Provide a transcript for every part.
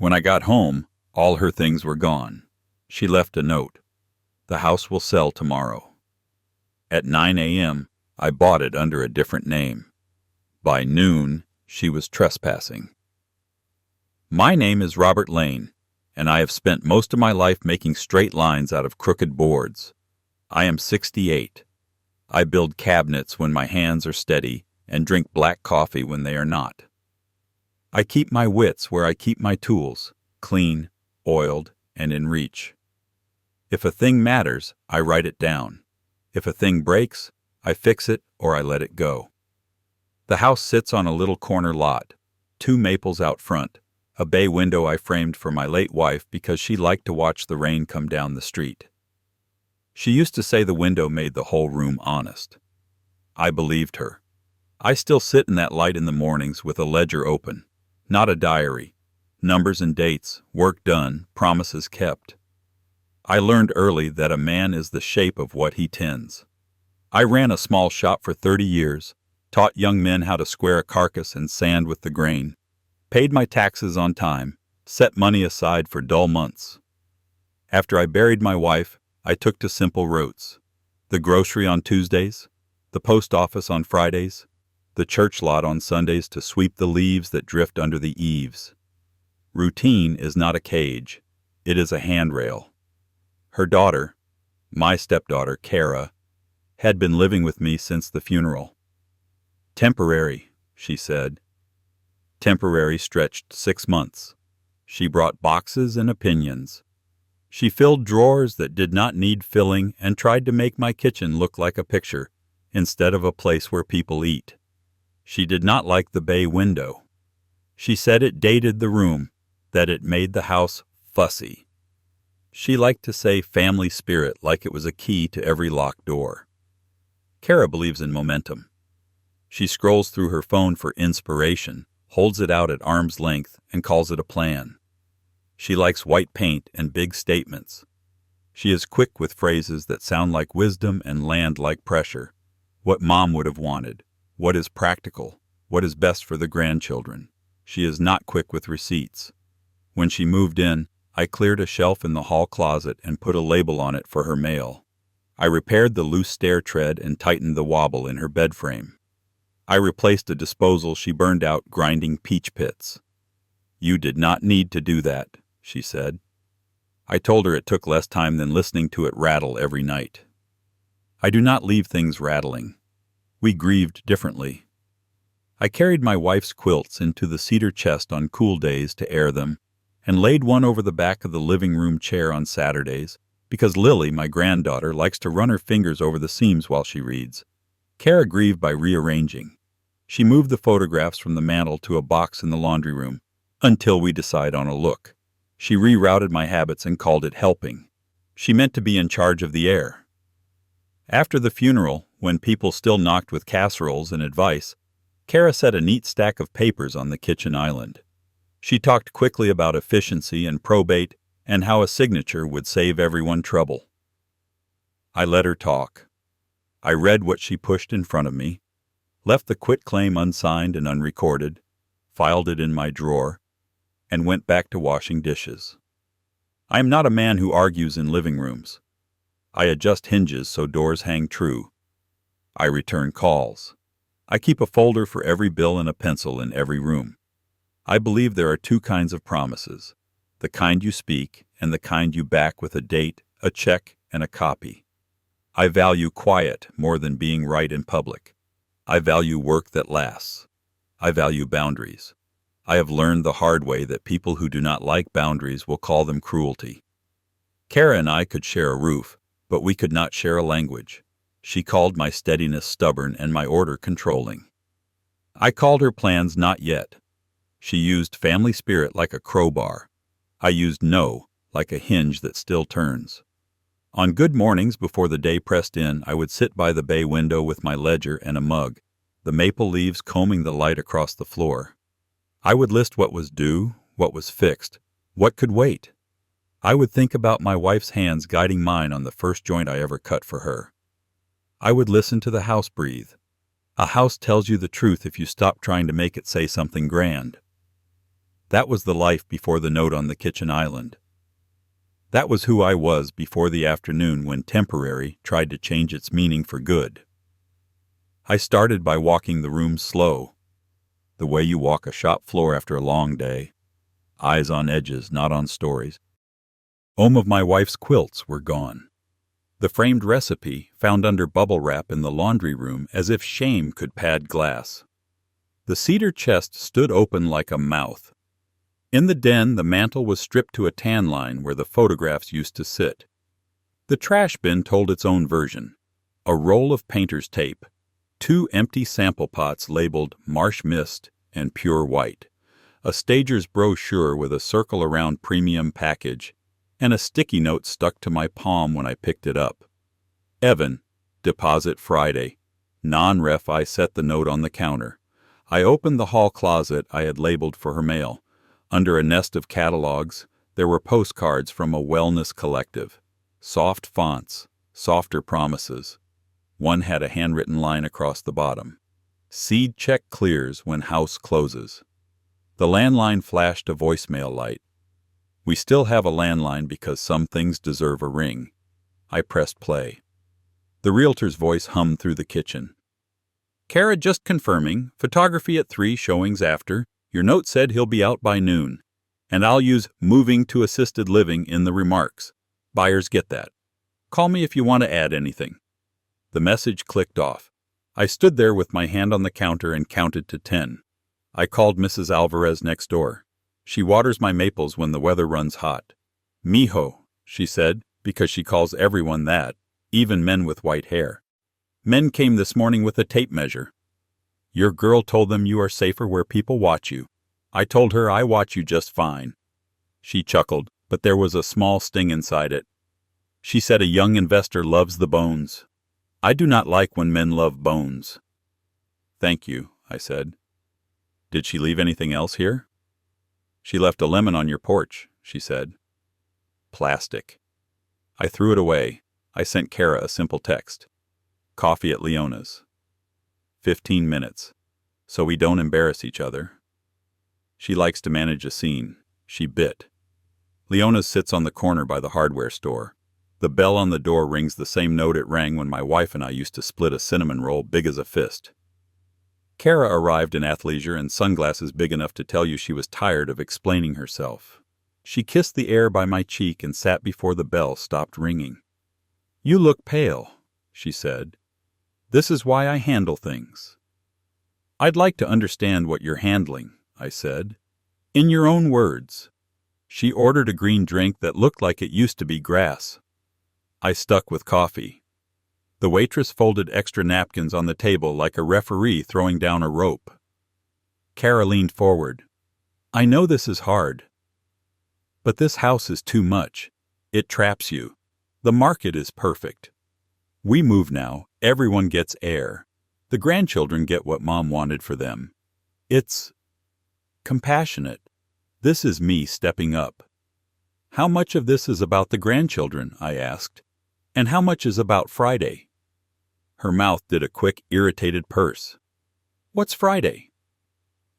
When I got home, all her things were gone. She left a note. The house will sell tomorrow. At 9 a.m., I bought it under a different name. By noon, she was trespassing. My name is Robert Lane, and I have spent most of my life making straight lines out of crooked boards. I am 68. I build cabinets when my hands are steady and drink black coffee when they are not. I keep my wits where I keep my tools, clean, oiled, and in reach. If a thing matters, I write it down. If a thing breaks, I fix it or I let it go. The house sits on a little corner lot, 2 maples out front, a bay window I framed for my late wife because she liked to watch the rain come down the street. She used to say the window made the whole room honest. I believed her. I still sit in that light in the mornings with a ledger open, not a diary, numbers and dates, work done, promises kept. I learned early that a man is the shape of what he tends. I ran a small shop for 30 years, taught young men how to square a carcass and sand with the grain, paid my taxes on time, set money aside for dull months. After I buried my wife, I took to simple routes: the grocery on Tuesdays, the post office on Fridays, the church lot on Sundays to sweep the leaves that drift under the eaves. Routine is not a cage, it is a handrail. Her daughter, my stepdaughter, Kara, had been living with me since the funeral. Temporary, she said. Temporary stretched 6 months. She brought boxes and opinions. She filled drawers that did not need filling and tried to make my kitchen look like a picture instead of a place where people eat. She did not like the bay window. She said it dated the room, that it made the house fussy. She liked to say family spirit like it was a key to every locked door. Kara believes in momentum. She scrolls through her phone for inspiration, holds it out at arm's length, and calls it a plan. She likes white paint and big statements. She is quick with phrases that sound like wisdom and land like pressure. What Mom would have wanted. What is practical? What is best for the grandchildren? She is not quick with receipts. When she moved in, I cleared a shelf in the hall closet and put a label on it for her mail. I repaired the loose stair tread and tightened the wobble in her bed frame. I replaced a disposal she burned out grinding peach pits. "You did not need to do that," she said. I told her it took less time than listening to it rattle every night. I do not leave things rattling. We grieved differently. I carried my wife's quilts into the cedar chest on cool days to air them, and laid one over the back of the living room chair on Saturdays, because Lily, my granddaughter, likes to run her fingers over the seams while she reads. Kara grieved by rearranging. She moved the photographs from the mantel to a box in the laundry room, until we decide on a look. She rerouted my habits and called it helping. She meant to be in charge of the air. After the funeral, when people still knocked with casseroles and advice, Kara set a neat stack of papers on the kitchen island. She talked quickly about efficiency and probate and how a signature would save everyone trouble. I let her talk. I read what she pushed in front of me, left the quitclaim unsigned and unrecorded, filed it in my drawer, and went back to washing dishes. I am not a man who argues in living rooms. I adjust hinges so doors hang true. I return calls. I keep a folder for every bill and a pencil in every room. I believe there are 2 kinds of promises, the kind you speak and the kind you back with a date, a check, and a copy. I value quiet more than being right in public. I value work that lasts. I value boundaries. I have learned the hard way that people who do not like boundaries will call them cruelty. Kara and I could share a roof, but we could not share a language. She called my steadiness stubborn and my order controlling. I called her plans not yet. She used family spirit like a crowbar. I used no like a hinge that still turns. On good mornings before the day pressed in, I would sit by the bay window with my ledger and a mug, the maple leaves combing the light across the floor. I would list what was due, what was fixed, what could wait. I would think about my wife's hands guiding mine on the first joint I ever cut for her. I would listen to the house breathe. A house tells you the truth if you stop trying to make it say something grand. That was the life before the note on the kitchen island. That was who I was before the afternoon when temporary tried to change its meaning for good. I started by walking the room slow, the way you walk a shop floor after a long day, eyes on edges, not on stories. Of my wife's quilts were gone. The framed recipe found under bubble wrap in the laundry room as if shame could pad glass. The cedar chest stood open like a mouth. In the den, the mantel was stripped to a tan line where the photographs used to sit. The trash bin told its own version. A roll of painter's tape, 2 empty sample pots labeled Marsh Mist and Pure White, a stager's brochure with a circle around premium package, and a sticky note stuck to my palm when I picked it up. Evan, deposit Friday. Non-ref. I set the note on the counter. I opened the hall closet I had labeled for her mail. Under a nest of catalogs, there were postcards from a wellness collective. Soft fonts, softer promises. One had a handwritten line across the bottom. Seed check clears when house closes. The landline flashed a voicemail light. We still have a landline because some things deserve a ring. I pressed play. The realtor's voice hummed through the kitchen. Kara, just confirming, photography at 3, showings after. Your note said he'll be out by noon. And I'll use moving to assisted living in the remarks. Buyers get that. Call me if you want to add anything. The message clicked off. I stood there with my hand on the counter and counted to 10. I called Mrs. Alvarez next door. She waters my maples when the weather runs hot. Mijo, she said, because she calls everyone that, even men with white hair. Men came this morning with a tape measure. Your girl told them you are safer where people watch you. I told her I watch you just fine. She chuckled, but there was a small sting inside it. She said a young investor loves the bones. I do not like when men love bones. Thank you, I said. Did she leave anything else here? She left a lemon on your porch, she said. Plastic. I threw it away. I sent Kara a simple text. Coffee at Leona's. 15 minutes. So we don't embarrass each other. She likes to manage a scene. She bit. Leona's sits on the corner by the hardware store. The bell on the door rings the same note it rang when my wife and I used to split a cinnamon roll big as a fist. Kara arrived in athleisure and sunglasses big enough to tell you she was tired of explaining herself. She kissed the air by my cheek and sat before the bell stopped ringing. You look pale, she said. This is why I handle things. I'd like to understand what you're handling, I said. In your own words. She ordered a green drink that looked like it used to be grass. I stuck with coffee. The waitress folded extra napkins on the table like a referee throwing down a rope. Kara leaned forward. I know this is hard. But this house is too much. It traps you. The market is perfect. We move now. Everyone gets air. The grandchildren get what Mom wanted for them. It's compassionate. This is me stepping up. How much of this is about the grandchildren, I asked, and how much is about Friday? Her mouth did a quick, irritated purse. What's Friday?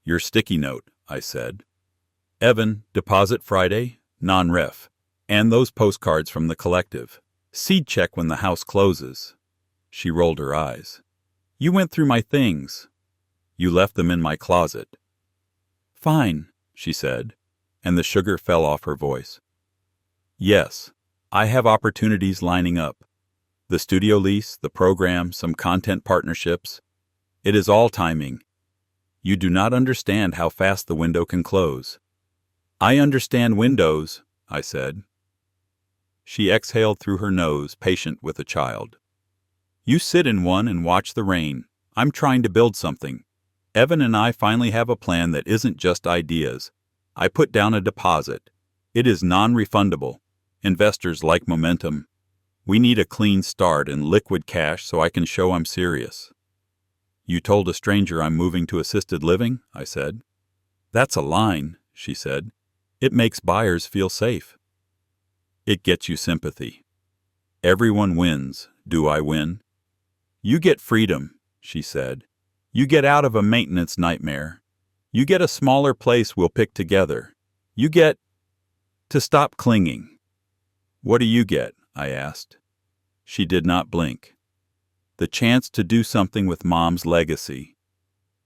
Your sticky note, I said. Evan, deposit Friday, non-ref, and those postcards from the collective. Seed check when the house closes. She rolled her eyes. You went through my things. You left them in my closet. Fine, she said, and the sugar fell off her voice. Yes, I have opportunities lining up. The studio lease, the program, some content partnerships. It is all timing. You do not understand how fast the window can close. I understand windows, I said. She exhaled through her nose, patient with a child. You sit in one and watch the rain. I'm trying to build something. Evan and I finally have a plan that isn't just ideas. I put down a deposit. It is non-refundable. Investors like momentum. We need a clean start and liquid cash so I can show I'm serious. You told a stranger I'm moving to assisted living, I said. That's a line, she said. It makes buyers feel safe. It gets you sympathy. Everyone wins. Do I win? You get freedom, she said. You get out of a maintenance nightmare. You get a smaller place we'll pick together. You get to stop clinging." "What do you get?" I asked. She did not blink. "The chance to do something with Mom's legacy.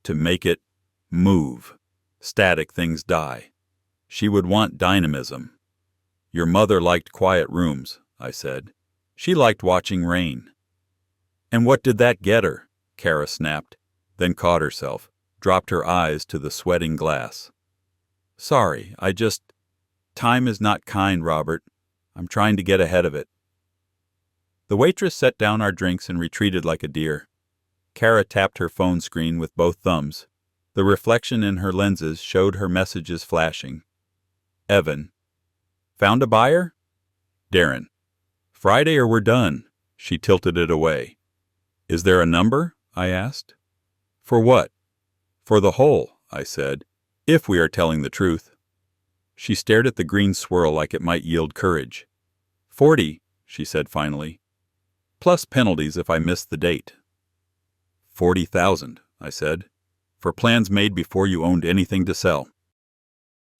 To make it move. Static things die. She would want dynamism." "Your mother liked quiet rooms," I said. "She liked watching rain." "And what did that get her?" Kara snapped, then caught herself, dropped her eyes to the sweating glass. "Sorry, time is not kind, Robert. I'm trying to get ahead of it." The waitress set down our drinks and retreated like a deer. Kara tapped her phone screen with both thumbs. The reflection in her lenses showed her messages flashing. Evan. "Found a buyer?" Darren. "Friday or we're done." She tilted it away. "Is there a number?" I asked. "For what?" "For the whole," I said, "if we are telling the truth." She stared at the green swirl like it might yield courage. 40, she said finally. "Plus penalties if I miss the date." 40,000, I said, "for plans made before you owned anything to sell."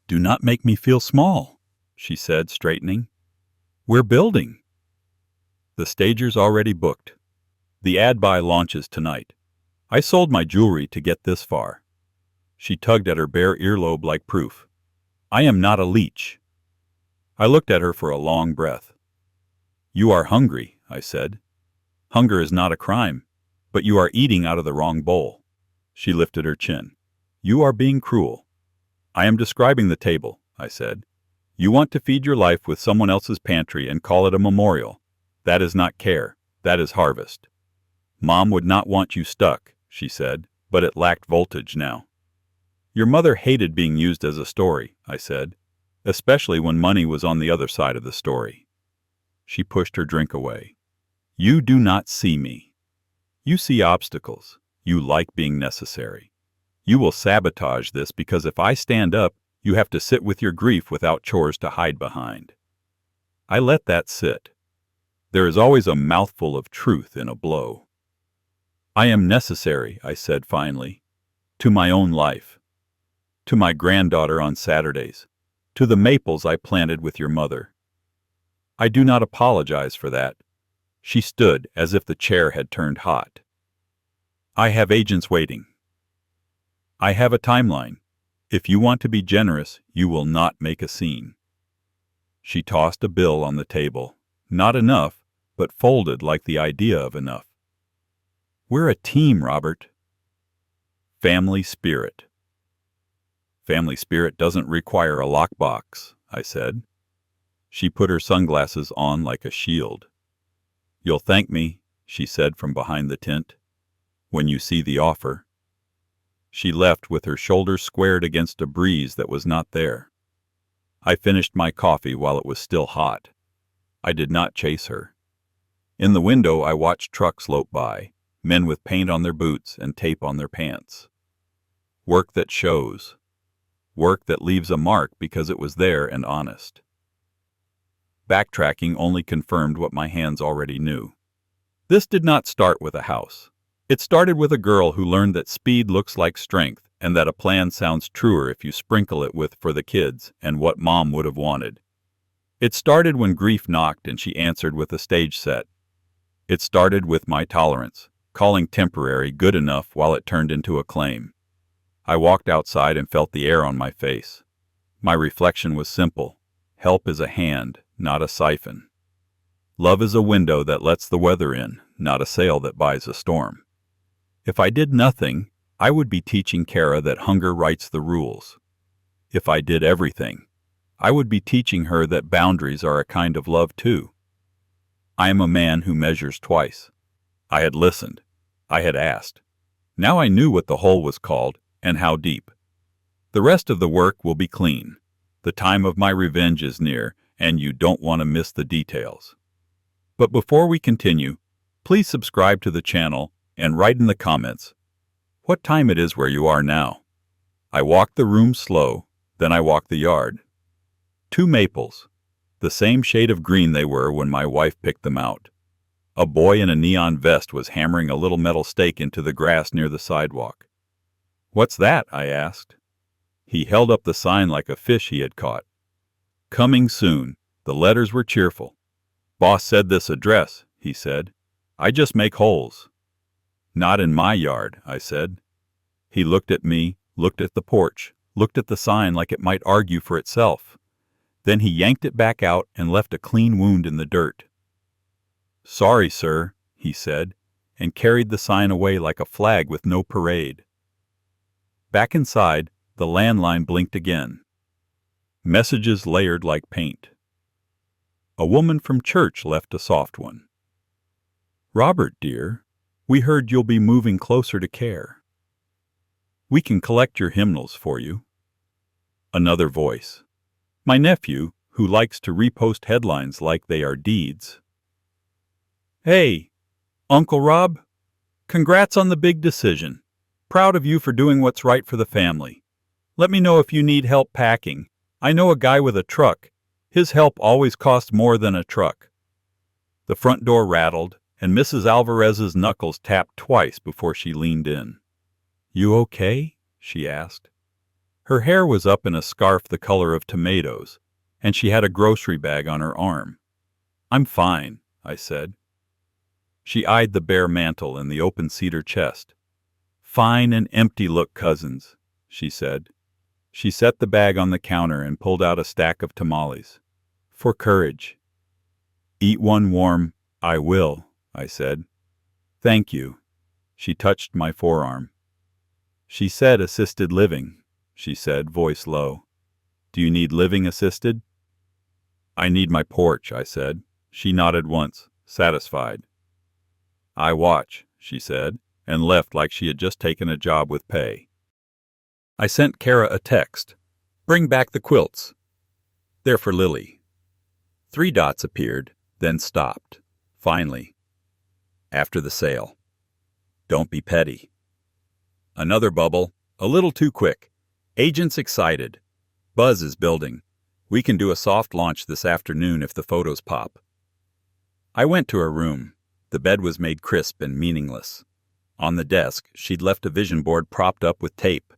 "Do not make me feel small," she said, straightening. "We're building." "The stager's already booked. The ad buy launches tonight. I sold my jewelry to get this far." She tugged at her bare earlobe like proof. "I am not a leech." I looked at her for a long breath. "You are hungry," I said. "Hunger is not a crime, but you are eating out of the wrong bowl." She lifted her chin. "You are being cruel." "I am describing the table," I said. "You want to feed your life with someone else's pantry and call it a memorial. That is not care. That is harvest." "Mom would not want you stuck," she said, but it lacked voltage now. "Your mother hated being used as a story," I said, "especially when money was on the other side of the story." She pushed her drink away. "You do not see me. You see obstacles. You like being necessary. You will sabotage this because if I stand up, you have to sit with your grief without chores to hide behind." I let that sit. There is always a mouthful of truth in a blow. "I am necessary," I said finally, "to my own life. To my granddaughter on Saturdays. To the maples I planted with your mother. I do not apologize for that." She stood as if the chair had turned hot. "I have agents waiting. I have a timeline. If you want to be generous, you will not make a scene." She tossed a bill on the table. Not enough, but folded like the idea of enough. "We're a team, Robert." Family spirit. "Family spirit doesn't require a lockbox," I said. She put her sunglasses on like a shield. "You'll thank me," she said from behind the tent, "when you see the offer." She left with her shoulders squared against a breeze that was not there. I finished my coffee while it was still hot. I did not chase her. In the window I watched trucks lope by, men with paint on their boots and tape on their pants. Work that shows. Work that leaves a mark because it was there and honest. Backtracking only confirmed what my hands already knew. This did not start with a house. It started with a girl who learned that speed looks like strength and that a plan sounds truer if you sprinkle it with "for the kids" and "what Mom would have wanted." It started when grief knocked and she answered with a stage set. It started with my tolerance, calling temporary good enough while it turned into a claim. I walked outside and felt the air on my face. My reflection was simple. Help is a hand, not a siphon. Love is a window that lets the weather in, not a sail that buys a storm. If I did nothing, I would be teaching Kara that hunger writes the rules. If I did everything, I would be teaching her that boundaries are a kind of love too. I am a man who measures twice. I had listened. I had asked. Now I knew what the hole was called and how deep. The rest of the work will be clean. The time of my revenge is near, and you don't want to miss the details. But before we continue, please subscribe to the channel and write in the comments what time it is where you are now. I walked the room slow, then I walked the yard. 2 maples, the same shade of green they were when my wife picked them out. A boy in a neon vest was hammering a little metal stake into the grass near the sidewalk. "What's that?" I asked. He held up the sign like a fish he had caught. Coming soon. The letters were cheerful. Boss said this address, he said. I just make holes. Not in my yard, I said. He looked at me, looked at the porch, looked at the sign like it might argue for itself. Then he yanked it back out and left a clean wound in the dirt. Sorry, sir, he said, and carried the sign away like a flag with no parade. Back inside, the landline blinked again. Messages layered like paint. A woman from church left a soft one. Robert, dear, we heard you'll be moving closer to care. We can collect your hymnals for you. Another voice. My nephew, who likes to repost headlines like they are deeds. Hey, Uncle Rob, congrats on the big decision. Proud of you for doing what's right for the family. Let me know if you need help packing. I know a guy with a truck. His help always costs more than a truck. The front door rattled, and Mrs. Alvarez's knuckles tapped twice before she leaned in. You okay? She asked. Her hair was up in a scarf the color of tomatoes, and she had a grocery bag on her arm. I'm fine, I said. She eyed the bare mantel and the open cedar chest. Fine and empty look, cousins, she said. She set the bag on the counter and pulled out a stack of tamales. For courage. Eat one warm. I will, I said. Thank you. She touched my forearm. She said assisted living, she said, voice low. Do you need living assisted? I need my porch, I said. She nodded once, satisfied. I watch, she said, and left like she had just taken a job with pay. I sent Kara a text. Bring back the quilts. They're for Lily. 3 dots appeared, then stopped. Finally. After the sale. Don't be petty. Another bubble, a little too quick. Agents excited. Buzz is building. We can do a soft launch this afternoon if the photos pop. I went to her room. The bed was made crisp and meaningless. On the desk, she'd left a vision board propped up with tape.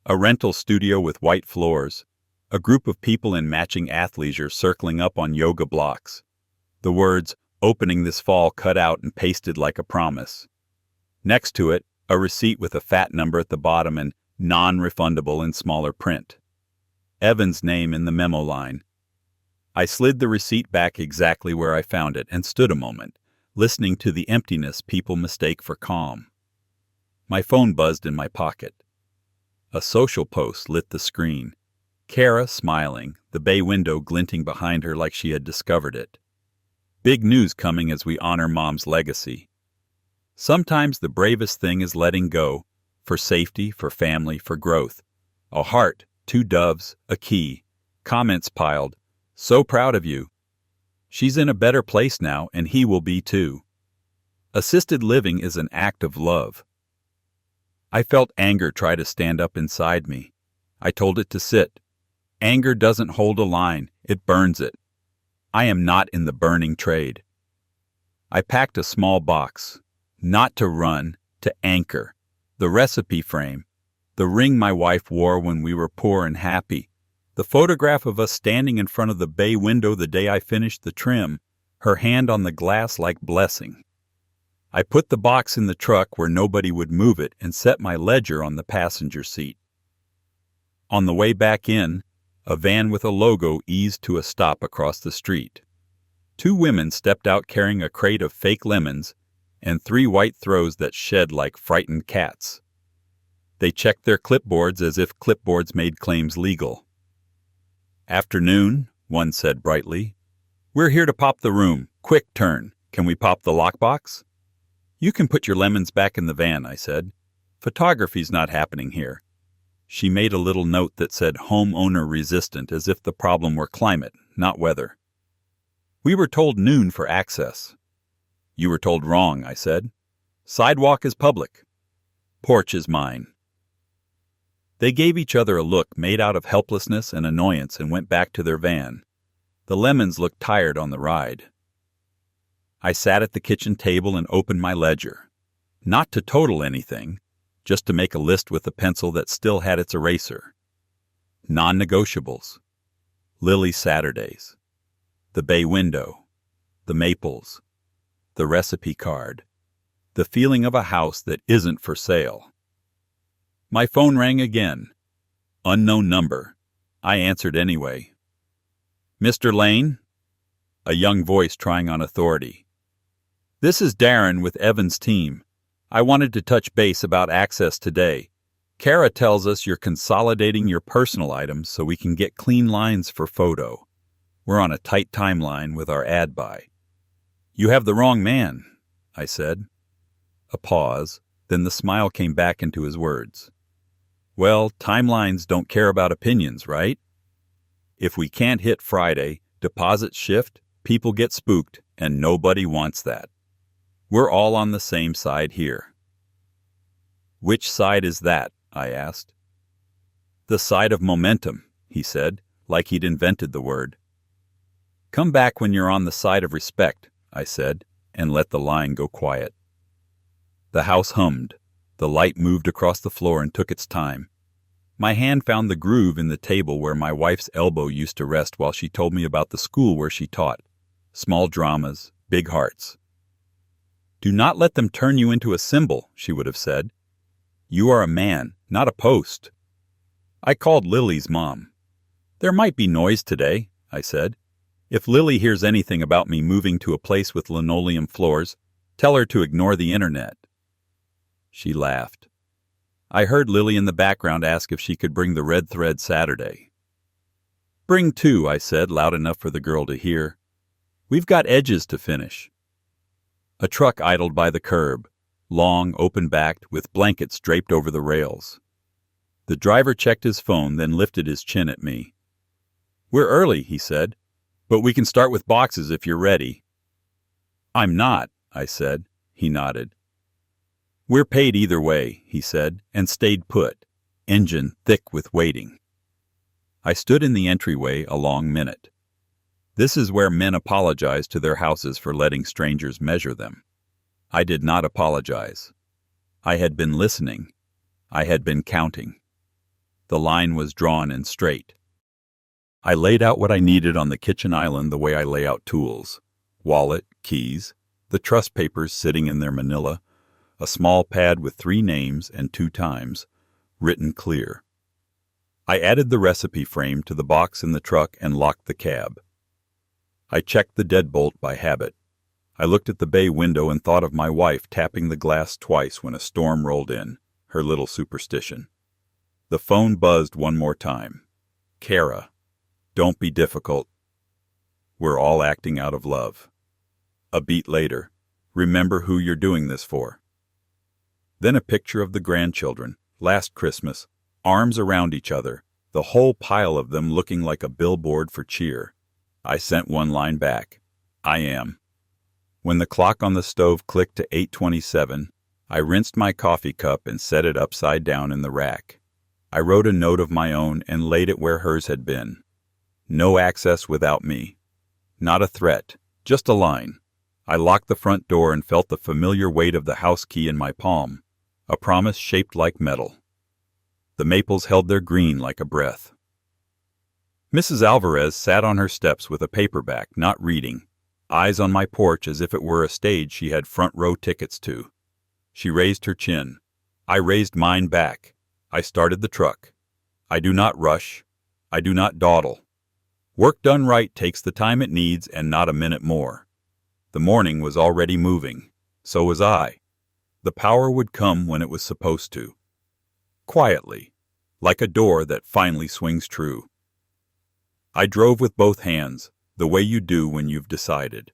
A rental studio with white floors. A group of people in matching athleisure circling up on yoga blocks. The words, opening this fall, cut out and pasted like a promise. Next to it, a receipt with a fat number at the bottom and non-refundable in smaller print. Evan's name in the memo line. I slid the receipt back exactly where I found it and stood a moment, listening to the emptiness people mistake for calm. My phone buzzed in my pocket. A social post lit the screen. Kara smiling, the bay window glinting behind her like she had discovered it. Big news coming as we honor Mom's legacy. Sometimes the bravest thing is letting go, for safety, for family, for growth. A heart, 2 doves, a key. Comments piled. So proud of you. She's in a better place now, and he will be too. Assisted living is an act of love. I felt anger try to stand up inside me. I told it to sit. Anger doesn't hold a line, it burns it. I am not in the burning trade. I packed a small box, not to run, to anchor. The recipe frame, the ring my wife wore when we were poor and happy, the photograph of us standing in front of the bay window the day I finished the trim, her hand on the glass like blessing. I put the box in the truck where nobody would move it and set my ledger on the passenger seat. On the way back in, a van with a logo eased to a stop across the street. 2 women stepped out carrying a crate of fake lemons and 3 white throws that shed like frightened cats. They checked their clipboards as if clipboards made claims legal. Afternoon, one said brightly. We're here to pop the room. Quick turn. Can we pop the lockbox? You can put your lemons back in the van, I said. Photography's not happening here. She made a little note that said homeowner resistant as if the problem were climate, not weather. We were told noon for access. You were told wrong, I said. Sidewalk is public. Porch is mine. They gave each other a look made out of helplessness and annoyance and went back to their van. The lemons looked tired on the ride. I sat at the kitchen table and opened my ledger. Not to total anything, just to make a list with a pencil that still had its eraser. Non-negotiables. Lily Saturdays. The bay window. The maples. The recipe card. The feeling of a house that isn't for sale. My phone rang again. Unknown number. I answered anyway. Mr. Lane? A young voice trying on authority. This is Darren with Evan's team. I wanted to touch base about access today. Kara tells us you're consolidating your personal items so we can get clean lines for photo. We're on a tight timeline with our ad buy. You have the wrong man, I said. A pause, then the smile came back into his words. Well, timelines don't care about opinions, right? If we can't hit Friday, deposits shift, people get spooked, and nobody wants that. We're all on the same side here. Which side is that? I asked. The side of momentum, he said, like he'd invented the word. Come back when you're on the side of respect, I said, and let the line go quiet. The house hummed. The light moved across the floor and took its time. My hand found the groove in the table where my wife's elbow used to rest while she told me about the school where she taught. Small dramas, big hearts. Do not let them turn you into a symbol, she would have said. You are a man, not a post. I called Lily's mom. There might be noise today, I said. If Lily hears anything about me moving to a place with linoleum floors, tell her to ignore the internet. She laughed. I heard Lily in the background ask if she could bring the red thread Saturday. Bring two, I said, loud enough for the girl to hear. We've got edges to finish. A truck idled by the curb, long, open-backed, with blankets draped over the rails. The driver checked his phone, then lifted his chin at me. We're early, he said, but we can start with boxes if you're ready. I'm not, I said. He nodded. We're paid either way, he said, and stayed put, engine thick with waiting. I stood in the entryway a long minute. This is where men apologize to their houses for letting strangers measure them. I did not apologize. I had been listening. I had been counting. The line was drawn and straight. I laid out what I needed on the kitchen island the way I lay out tools. Wallet, keys, the trust papers sitting in their manila, a small pad with 3 names and 2 times, written clear. I added the recipe frame to the box in the truck and locked the cab. I checked the deadbolt by habit. I looked at the bay window and thought of my wife tapping the glass twice when a storm rolled in, her little superstition. The phone buzzed one more time. Kara, don't be difficult. We're all acting out of love. A beat later, remember who you're doing this for. Then a picture of the grandchildren, last Christmas, arms around each other, the whole pile of them looking like a billboard for cheer. I sent one line back. I am. When the clock on the stove clicked to 8:27, I rinsed my coffee cup and set it upside down in the rack. I wrote a note of my own and laid it where hers had been. No access without me. Not a threat, just a line. I locked the front door and felt the familiar weight of the house key in my palm, a promise shaped like metal. The maples held their green like a breath. Mrs. Alvarez sat on her steps with a paperback, not reading, eyes on my porch as if it were a stage she had front-row tickets to. She raised her chin. I raised mine back. I started the truck. I do not rush. I do not dawdle. Work done right takes the time it needs and not a minute more. The morning was already moving. So was I. The power would come when it was supposed to. Quietly, like a door that finally swings true. I drove with both hands, the way you do when you've decided.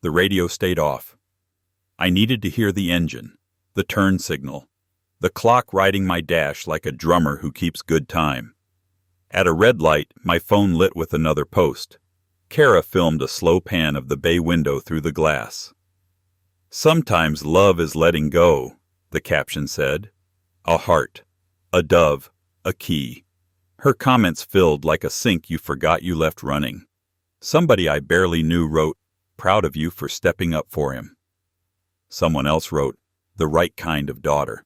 The radio stayed off. I needed to hear the engine, the turn signal, the clock riding my dash like a drummer who keeps good time. At a red light, my phone lit with another post. Kara filmed a slow pan of the bay window through the glass. Sometimes love is letting go, the caption said. A heart, a dove, a key. Her comments filled like a sink you forgot you left running. Somebody I barely knew wrote, proud of you for stepping up for him. Someone else wrote, the right kind of daughter.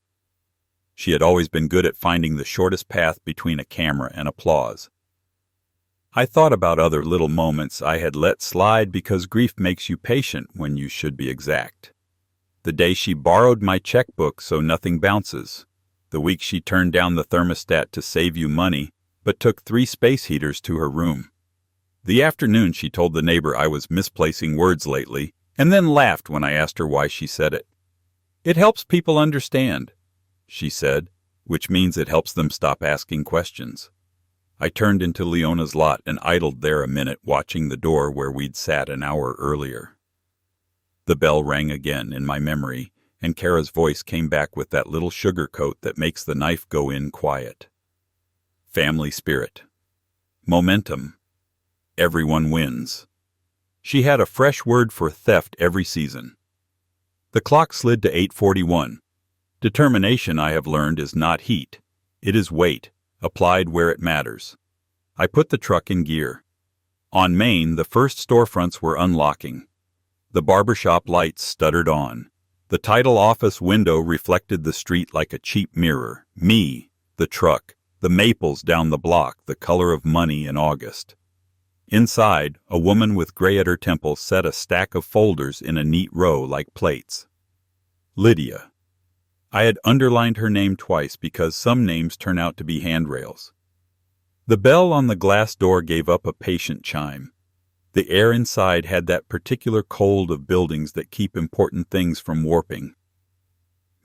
She had always been good at finding the shortest path between a camera and applause. I thought about other little moments I had let slide because grief makes you patient when you should be exact. The day she borrowed my checkbook so nothing bounces. The week she turned down the thermostat to save you money, but took 3 space heaters to her room. The afternoon she told the neighbor I was misplacing words lately, and then laughed when I asked her why she said it. "It helps people understand," she said, which means it helps them stop asking questions. I turned into Leona's lot and idled there a minute watching the door where we'd sat an hour earlier. The bell rang again in my memory, and Kara's voice came back with that little sugar coat that makes the knife go in quiet. Family spirit. Momentum. Everyone wins. She had a fresh word for theft every season. The clock slid to 8:41. Determination, I have learned, is not heat. It is weight, applied where it matters. I put the truck in gear. On Main, the first storefronts were unlocking. The barbershop lights stuttered on. The title office window reflected the street like a cheap mirror. Me, the truck, the maples down the block, the color of money in August. Inside, a woman with gray at her temple set a stack of folders in a neat row like plates. Lydia. I had underlined her name twice because some names turn out to be handrails. The bell on the glass door gave up a patient chime. The air inside had that particular cold of buildings that keep important things from warping.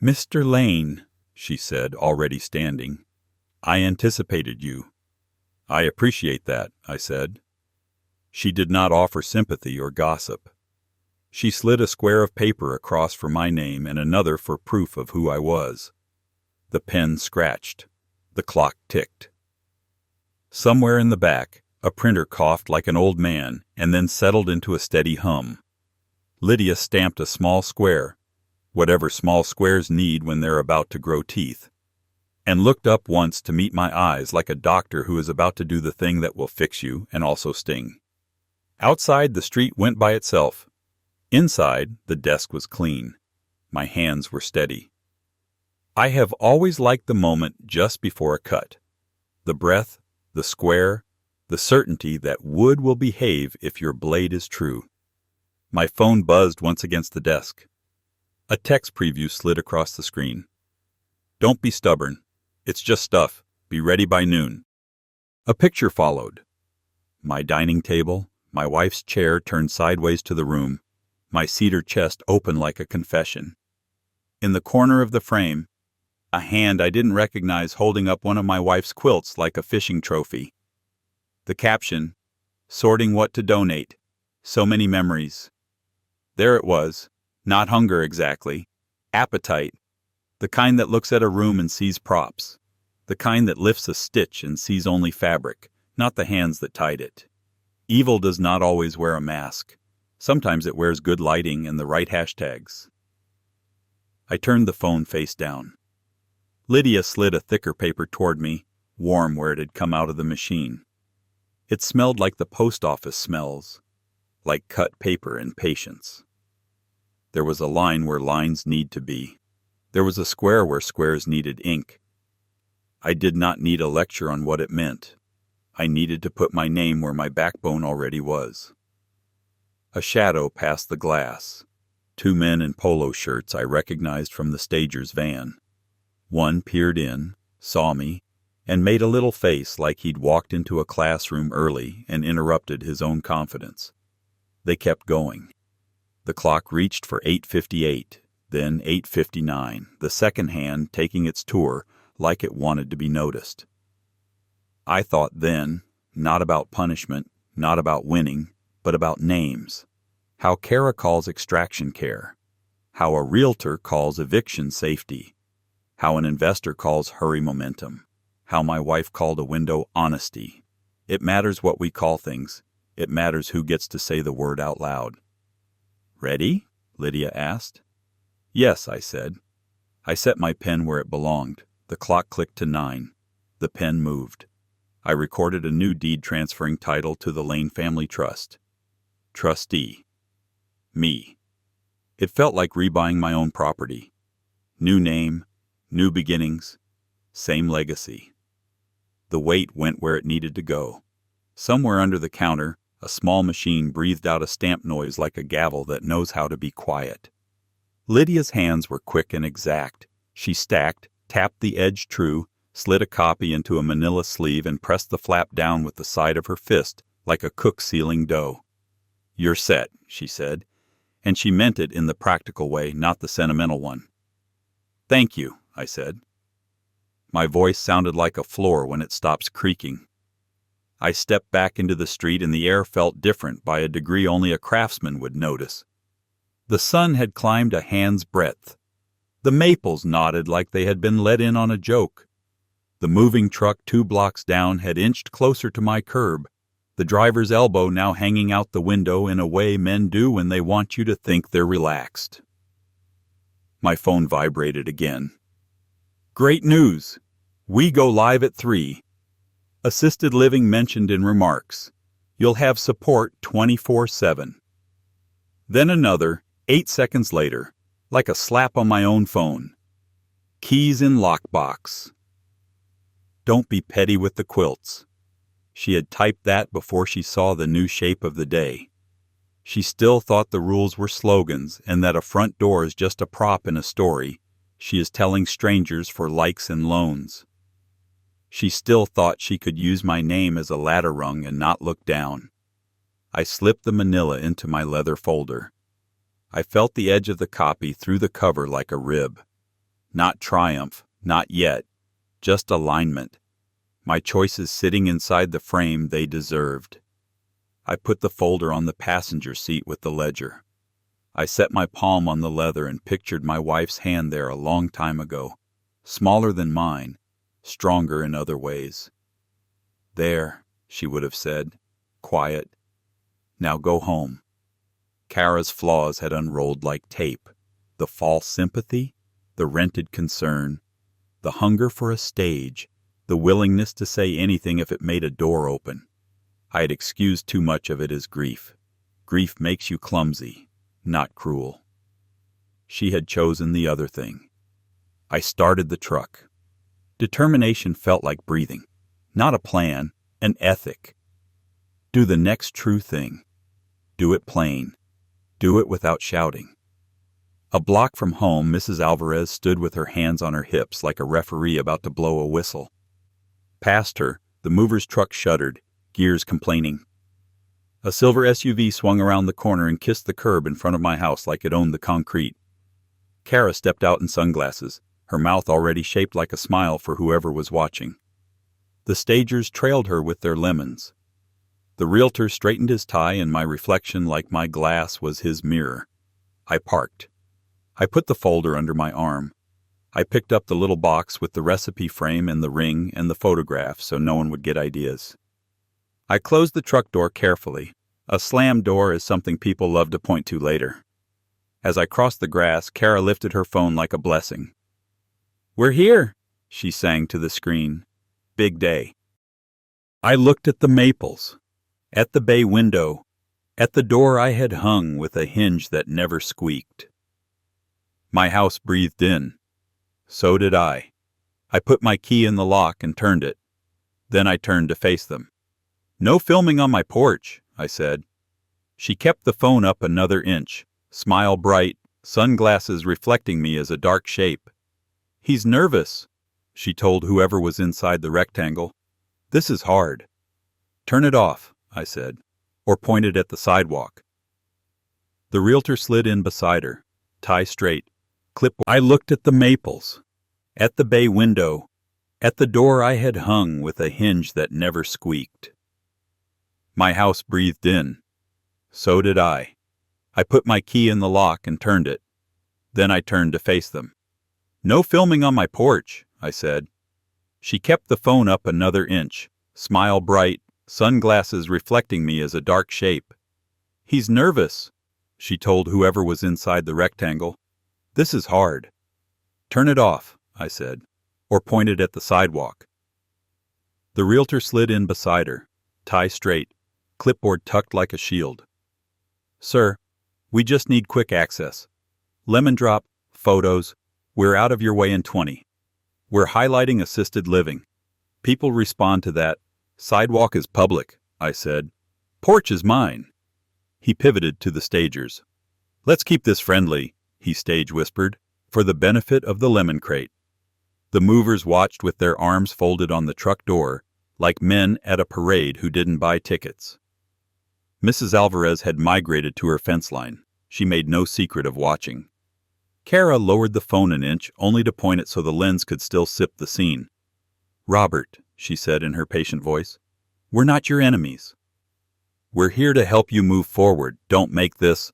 "Mr. Lane," she said, already standing. "I anticipated you." "I appreciate that," I said. She did not offer sympathy or gossip. She slid a square of paper across for my name and another for proof of who I was. The pen scratched. The clock ticked. Somewhere in the back, a printer coughed like an old man and then settled into a steady hum. Lydia stamped a small square, whatever small squares need when they're about to grow teeth, and looked up once to meet my eyes like a doctor who is about to do the thing that will fix you and also sting. Outside, the street went by itself. Inside, the desk was clean. My hands were steady. I have always liked the moment just before a cut. The breath, the square, the certainty that wood will behave if your blade is true. My phone buzzed once against the desk. A text preview slid across the screen. "Don't be stubborn. It's just stuff. Be ready by noon." A picture followed. My dining table, my wife's chair turned sideways to the room, my cedar chest open like a confession. In the corner of the frame, a hand I didn't recognize holding up one of my wife's quilts like a fishing trophy. The caption, "Sorting what to donate. So many memories." There it was, not hunger exactly, appetite, the kind that looks at a room and sees props, the kind that lifts a stitch and sees only fabric, not the hands that tied it. Evil does not always wear a mask. Sometimes it wears good lighting and the right hashtags. I turned the phone face down. Lydia slid a thicker paper toward me, warm where it had come out of the machine. It smelled like the post office smells, like cut paper and patience. There was a line where lines need to be. There was a square where squares needed ink. I did not need a lecture on what it meant. I needed to put my name where my backbone already was. A shadow passed the glass. 2 men in polo shirts I recognized from the stager's van. One peered in, saw me, and made a little face like he'd walked into a classroom early and interrupted his own confidence. They kept going. The clock reached for 8:58, then 8:59, the second hand taking its tour like it wanted to be noticed. I thought then, not about punishment, not about winning, but about names. How Kara calls extraction care. How a realtor calls eviction safety. How an investor calls hurry momentum. How my wife called a window honesty. It matters what we call things. It matters who gets to say the word out loud. "Ready?" Lydia asked. "Yes," I said. I set my pen where it belonged. The clock clicked to 9. The pen moved. I recorded a new deed transferring title to the Lane Family Trust. Trustee. Me. It felt like rebuying my own property. New name, new beginnings, same legacy. The weight went where it needed to go. Somewhere under the counter, a small machine breathed out a stamp noise like a gavel that knows how to be quiet. Lydia's hands were quick and exact. She stacked, tapped the edge true, slid a copy into a manila sleeve and pressed the flap down with the side of her fist like a cook sealing dough. "You're set," she said, and she meant it in the practical way, not the sentimental one. "Thank you," I said. My voice sounded like a floor when it stops creaking. I stepped back into the street and the air felt different by a degree only a craftsman would notice. The sun had climbed a hand's breadth. The maples nodded like they had been let in on a joke. The moving truck 2 blocks down had inched closer to my curb, the driver's elbow now hanging out the window in a way men do when they want you to think they're relaxed. My phone vibrated again. "Great news! We go live at 3. Assisted living mentioned in remarks. You'll have support 24/7. Then another, 8 seconds later, like a slap on my own phone. "Keys in lockbox. Don't be petty with the quilts." She had typed that before she saw the new shape of the day. She still thought the rules were slogans and that a front door is just a prop in a story she is telling strangers for likes and loans. She still thought she could use my name as a ladder rung and not look down. I slipped the manila into my leather folder. I felt the edge of the copy through the cover like a rib. Not triumph, not yet, just alignment. My choices sitting inside the frame they deserved. I put the folder on the passenger seat with the ledger. I set my palm on the leather and pictured my wife's hand there a long time ago, smaller than mine, stronger in other ways. "There," she would have said, quiet. "Now go home." Kara's flaws had unrolled like tape. The false sympathy, the rented concern, the hunger for a stage, the willingness to say anything if it made a door open. I had excused too much of it as grief. Grief makes you clumsy, not cruel. She had chosen the other thing. I started the truck. Determination felt like breathing. Not a plan, an ethic. Do the next true thing. Do it plain. Do it without shouting. A block from home, Mrs. Alvarez stood with her hands on her hips like a referee about to blow a whistle. Past her, the mover's truck shuddered, gears complaining. A silver SUV swung around the corner and kissed the curb in front of my house like it owned the concrete. Kara stepped out in sunglasses, her mouth already shaped like a smile for whoever was watching. The stagers trailed her with their lemons. The realtor straightened his tie and my reflection like my glass was his mirror. I parked. I put the folder under my arm. I picked up the little box with the recipe frame and the ring and the photograph so no one would get ideas. I closed the truck door carefully. A slammed door is something people love to point to later. As I crossed the grass, Kara lifted her phone like a blessing. "We're here," she sang to the screen. Big day. I looked at the maples, at the bay window, at the door I had hung with a hinge that never squeaked. My house breathed in. So did I. I put my key in the lock and turned it. Then I turned to face them. "No filming on my porch," I said. She kept the phone up another inch, smile bright, sunglasses reflecting me as a dark shape. "He's nervous," she told whoever was inside the rectangle. "This is hard." "Turn it off," I said, or pointed at the sidewalk. The realtor slid in beside her, tie straight, clipboard. I looked at the maples, at the bay window, at the door I had hung with a hinge that never squeaked. My house breathed in. So did I. I put my key in the lock and turned it. Then I turned to face them. "No filming on my porch," I said. She kept the phone up another inch, smile bright, sunglasses reflecting me as a dark shape. "He's nervous," she told whoever was inside the rectangle. "This is hard." "Turn it off," I said, or pointed at the sidewalk. The realtor slid in beside her, tie straight, clipboard tucked like a shield. "Sir, we just need quick access. Lemon drop, photos, we're out of your way in 20. We're highlighting assisted living. People respond to that. Sidewalk is public, I said. Porch is mine. He pivoted to the stagers. Let's keep this friendly, he stage whispered, for the benefit of the lemon crate. The movers watched with their arms folded on the truck door, like men at a parade who didn't buy tickets. Mrs. Alvarez had migrated to her fence line. She made no secret of watching. Kara lowered the phone an inch, only to point it so the lens could still sip the scene. Robert, she said in her patient voice, we're not your enemies. We're here to help you move forward. Don't make this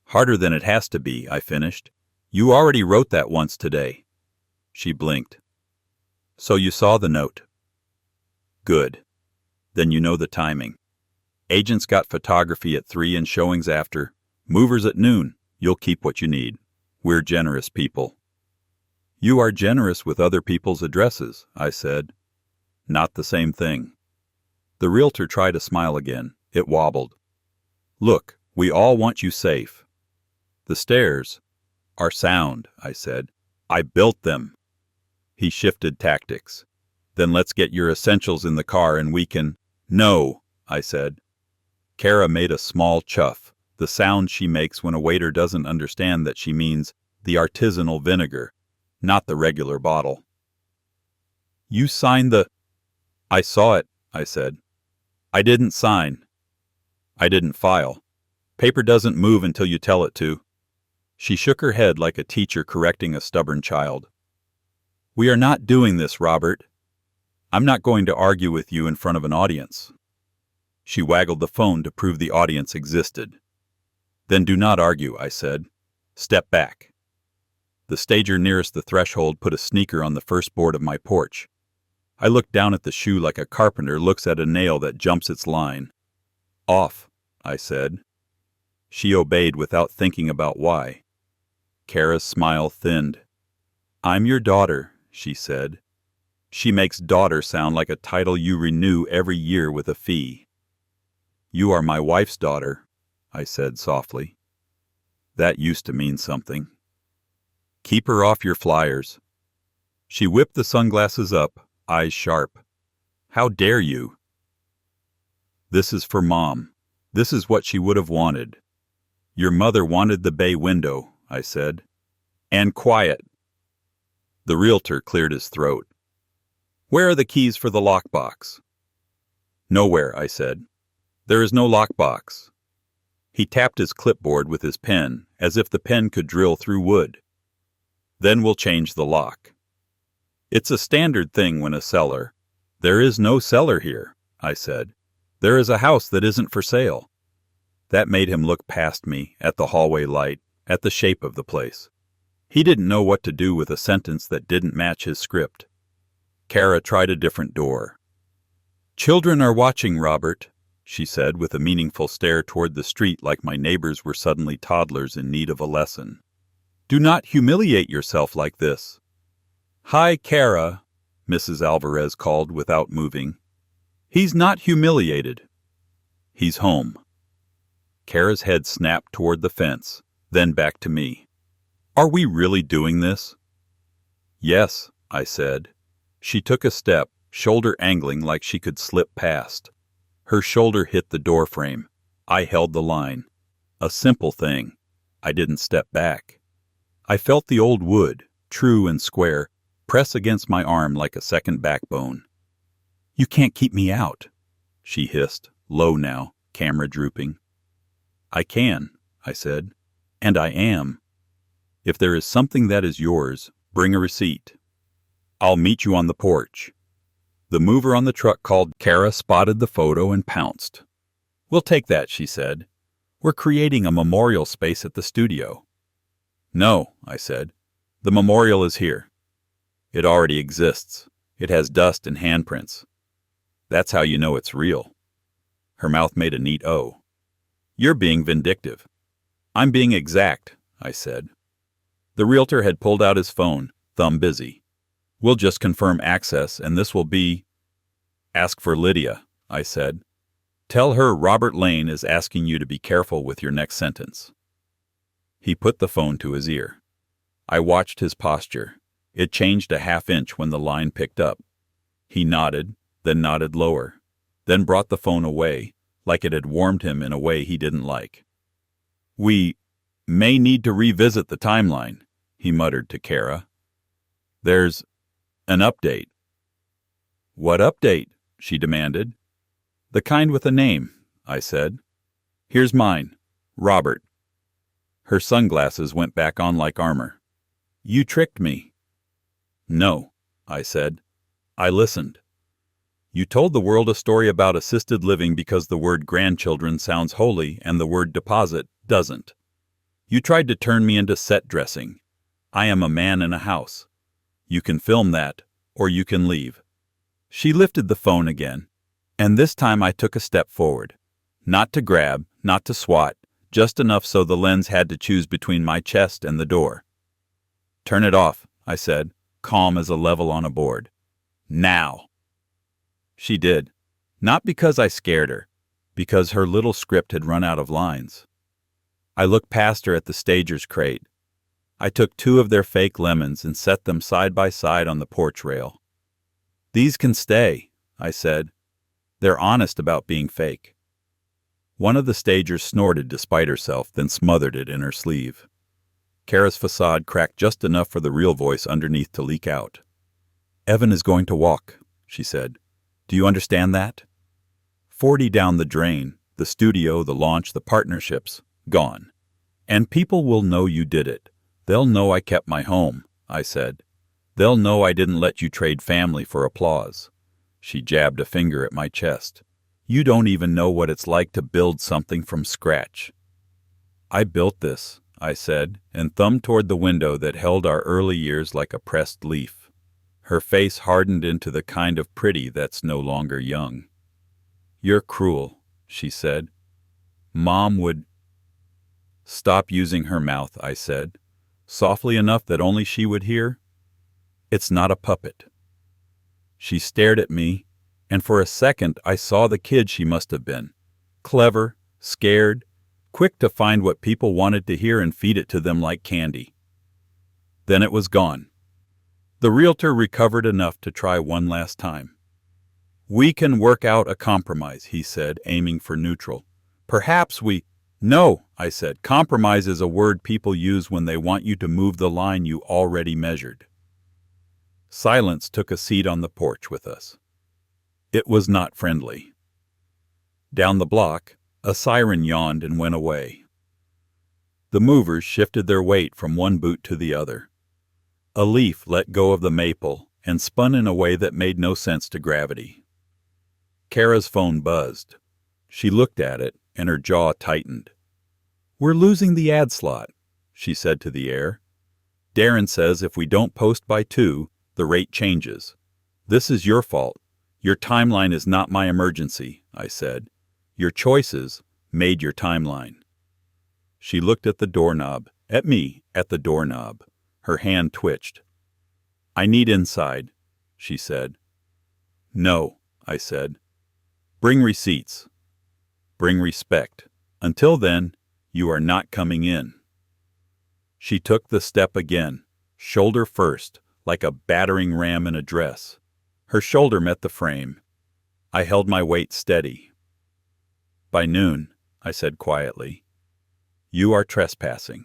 harder than it has to be, I finished. You already wrote that once today. She blinked. So you saw the note. Good. Then you know the timing. Agents got photography at 3 and showings after. Movers at noon. You'll keep what you need. We're generous people. You are generous with other people's addresses, I said. Not the same thing. The realtor tried to smile again. It wobbled. Look, we all want you safe. The stairs are sound, I said. I built them. He shifted tactics. Then let's get your essentials in the car and we can... No, I said. Kara made a small chuff, the sound she makes when a waiter doesn't understand that she means the artisanal vinegar, not the regular bottle. You signed the... I saw it, I said. I didn't sign. I didn't file. Paper doesn't move until you tell it to. She shook her head like a teacher correcting a stubborn child. We are not doing this, Robert. I'm not going to argue with you in front of an audience. She waggled the phone to prove the audience existed. Then do not argue, I said. Step back. The stager nearest the threshold put a sneaker on the first board of my porch. I looked down at the shoe like a carpenter looks at a nail that jumps its line. Off, I said. She obeyed without thinking about why. Kara's smile thinned. I'm your daughter, she said. She makes daughter sound like a title you renew every year with a fee. You are my wife's daughter, I said softly. That used to mean something. Keep her off your flyers. She whipped the sunglasses up, eyes sharp. How dare you? This is for Mom. This is what she would have wanted. Your mother wanted the bay window, I said. And quiet. The realtor cleared his throat. Where are the keys for the lockbox? Nowhere, I said. There is no lockbox. He tapped his clipboard with his pen, as if the pen could drill through wood. Then we'll change the lock. It's a standard thing when a seller. There is no seller here, I said. There is a house that isn't for sale. That made him look past me, at the hallway light, at the shape of the place. He didn't know what to do with a sentence that didn't match his script. Kara tried a different door. Children are watching, Robert, she said with a meaningful stare toward the street like my neighbors were suddenly toddlers in need of a lesson. Do not humiliate yourself like this. Hi, Kara, Mrs. Alvarez called without moving. He's not humiliated. He's home. Kara's head snapped toward the fence, then back to me. Are we really doing this? Yes, I said. She took a step, shoulder angling like she could slip past. Her shoulder hit the doorframe. I held the line. A simple thing. I didn't step back. I felt the old wood, true and square, press against my arm like a second backbone. You can't keep me out, she hissed, low now, camera drooping. I can, I said, and I am. If there is something that is yours, bring a receipt. I'll meet you on the porch. The mover on the truck called. Kara spotted the photo and pounced. We'll take that, she said. We're creating a memorial space at the studio. No, I said. The memorial is here. It already exists. It has dust and handprints. That's how you know it's real. Her mouth made a neat O. You're being vindictive. I'm being exact, I said. The realtor had pulled out his phone, thumb busy. We'll just confirm access, and this will be... Ask for Lydia, I said. Tell her Robert Lane is asking you to be careful with your next sentence. He put the phone to his ear. I watched his posture. It changed a half-inch when the line picked up. He nodded, then nodded lower, then brought the phone away, like it had warmed him in a way he didn't like. "We may need to revisit the timeline," he muttered to Kara. "There's an update." "What update?" she demanded. "The kind with a name," I said. "Here's mine, Robert." Her sunglasses went back on like armor. "You tricked me." "No," I said. "I listened. You told the world a story about assisted living because the word grandchildren sounds holy and the word deposit doesn't. You tried to turn me into set dressing. I am a man in a house. You can film that, or you can leave." She lifted the phone again, and this time I took a step forward. Not to grab, not to swat, just enough so the lens had to choose between my chest and the door. "Turn it off," I said, calm as a level on a board. "Now." She did, not because I scared her, because her little script had run out of lines. I looked past her at the stager's crate. I took 2 of their fake lemons and set them side by side on the porch rail. "These can stay," I said. "They're honest about being fake." One of the stagers snorted despite herself, then smothered it in her sleeve. Kara's facade cracked just enough for the real voice underneath to leak out. "Evan is going to walk," she said. "Do you understand that? 40 down the drain, the studio, the launch, the partnerships, gone. And people will know you did it. They'll know I kept my home," I said. "They'll know I didn't let you trade family for applause." She jabbed a finger at my chest. "You don't even know what it's like to build something from scratch." "I built this," I said, and thumbed toward the window that held our early years like a pressed leaf. Her face hardened into the kind of pretty that's no longer young. "You're cruel," she said. "Mom would—" "Stop using her mouth," I said, softly enough that only she would hear. "It's not a puppet." She stared at me, and for a second I saw the kid she must have been. Clever, scared, quick to find what people wanted to hear and feed it to them like candy. Then it was gone. The realtor recovered enough to try one last time. "We can work out a compromise," he said, aiming for neutral. "Perhaps we—" "No," I said. "Compromise is a word people use when they want you to move the line you already measured." Silence took a seat on the porch with us. It was not friendly. Down the block, a siren yawned and went away. The movers shifted their weight from one boot to the other. A leaf let go of the maple and spun in a way that made no sense to gravity. Kara's phone buzzed. She looked at it, and her jaw tightened. "We're losing the ad slot," she said to the air. "Darren says if we don't post by 2, the rate changes. This is your fault. Your timeline is not my emergency," I said. "Your choices made your timeline." She looked at the doorknob, at me, at the doorknob. Her hand twitched. "I need inside," she said. "No," I said. "Bring receipts. Bring respect. Until then, you are not coming in." She took the step again, shoulder first, like a battering ram in a dress. Her shoulder met the frame. I held my weight steady. "By noon," I said quietly, "you are trespassing."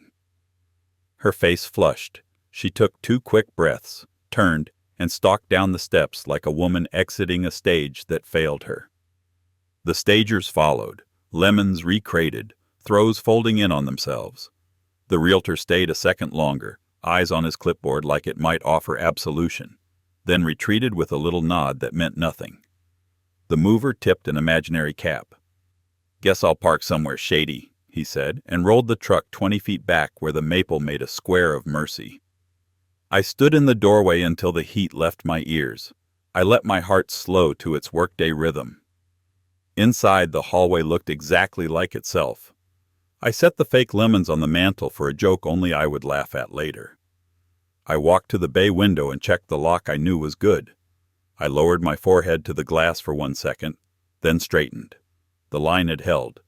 Her face flushed. She took 2 quick breaths, turned, and stalked down the steps like a woman exiting a stage that failed her. The stagers followed, lemons recrated, throws folding in on themselves. The realtor stayed a second longer, eyes on his clipboard like it might offer absolution, then retreated with a little nod that meant nothing. The mover tipped an imaginary cap. "Guess I'll park somewhere shady," he said, and rolled the truck 20 feet back where the maple made a square of mercy. I stood in the doorway until the heat left my ears. I let my heart slow to its workday rhythm. Inside, the hallway looked exactly like itself. I set the fake lemons on the mantel for a joke only I would laugh at later. I walked to the bay window and checked the lock I knew was good. I lowered my forehead to the glass for 1 second, then straightened. The line had held.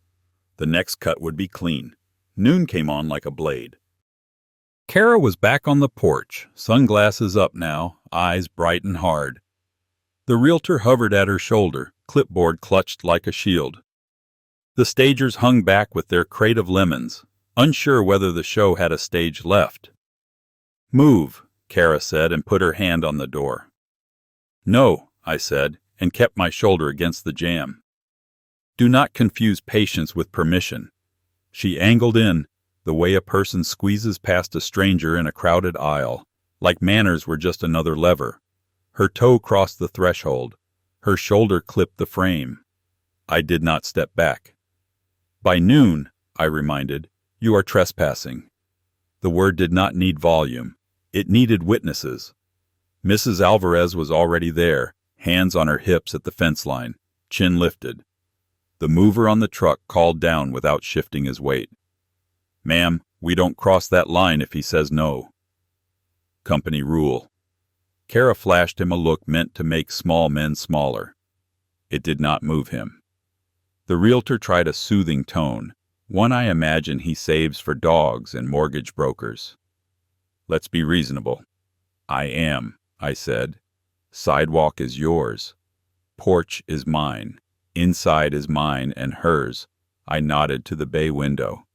The next cut would be clean. Noon came on like a blade. Kara was back on the porch, sunglasses up now, eyes bright and hard. The realtor hovered at her shoulder, clipboard clutched like a shield. The stagers hung back with their crate of lemons, unsure whether the show had a stage left. "Move," Kara said and put her hand on the door. "No," I said, and kept my shoulder against the jamb. "Do not confuse patience with permission." She angled in, the way a person squeezes past a stranger in a crowded aisle, like manners were just another lever. Her toe crossed the threshold. Her shoulder clipped the frame. I did not step back. "By noon," I reminded, "you are trespassing." The word did not need volume. It needed witnesses. Mrs. Alvarez was already there, hands on her hips at the fence line, chin lifted. The mover on the truck called down without shifting his weight. "Ma'am, we don't cross that line if he says no." Company rule. Kara flashed him a look meant to make small men smaller. It did not move him. The realtor tried a soothing tone, one I imagine he saves for dogs and mortgage brokers. "Let's be reasonable." "I am," I said. "Sidewalk is yours. Porch is mine. Inside is mine and hers." I nodded to the bay window.